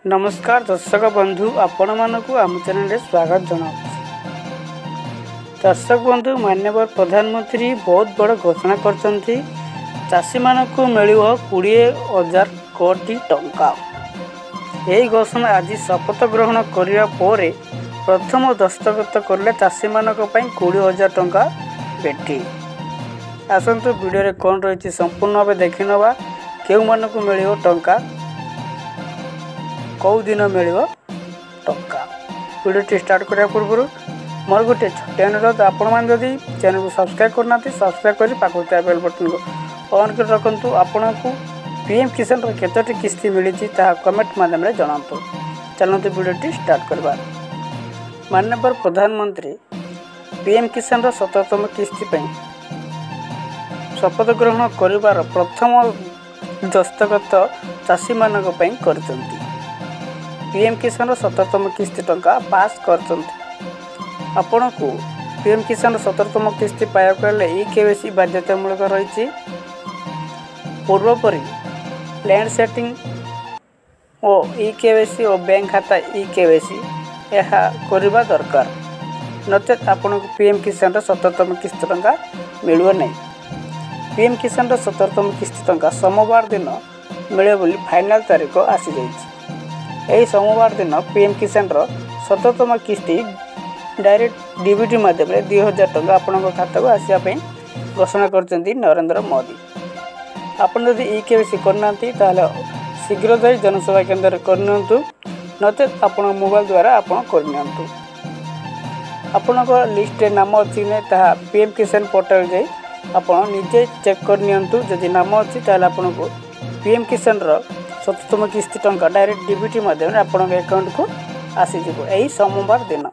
नमस्कार दर्शक बंधु आपण मानक आम चैनल स्वागत जना। दर्शक बंधु माननीय प्रधानमंत्री बहुत बड़ घोषणा करछंती चाषी मानक मिल 20,000 कोटी टंका। यही घोषणा आज शपथ ग्रहण करिया पोरे प्रथम दस्तखत करले चाषी मानक पई 20,000 टंका बेटी। आसंतु वीडियो रे कोन रहिछि संपूर्ण भाव देखि नबा केउ मानक मिलियो टंका कौ दिन मिल टंका। वीडियो स्टार्ट करने पूर्व मोर गोटे छोटे अनुरोध आपण मैंने जदि चैनल को सब्सक्राइब करना सब्सक्राइब कर पाखुता बेल बटन को ऑन कर रखु। आपण को पीएम किसान केतोटी किस्ती मिली कमेंट माध्यम जनातु। चलते वीडियो स्टार्ट करवा। माननीय प्रधानमंत्री पीएम किसान 17तम किस्ती शपथ ग्रहण कर प्रथम दस्तखत चाषी मानक करछंती। पीएम किसान 17तम किस्ती टंका पास करछंती। आपण को पीएम किसान 17तम किस्ती पाया ई केवाईसी बाध्यतामूलक रही। पूर्वपरी लैंड सेटिंग और ई केवाईसी और बैंक खाता ई केवाईसी यह करवा दरकार, नचेत आपण को पीएम किसान 17तम किस्ती टंका मिलव नहीं। पीएम किसान 17तम किस्ती टंका सोमवार दिन मिले बोली फाइनल तारीख आसी जाइछि। यही सोमवार दिन पीएम किसान 17तम किस्ती डायरेक्ट डीबीटी माध्यम 2,000 टंका आपण खाता को आसापी घोषणा करछंती नरेंद्र मोदी। आपन जदि ई केवाईसी करना शीघ्र जाई जनसेवा केंद्र करनियंतु, नचेत आपण मोबाइल द्वारा आपण करनियंतु। आपण लिस्ट रे नाम अछि ने ताहा पीएम किसान पोर्टल जाई आपण निजे चेक करनियंतु। जदि नाम अछि ताले आपण को पीएम किसान 17तम किस्ती टंका डायरेक्ट डीबीटी माध्यम आपण अकाउंट को आसी जिवो एही सोमवार दिन।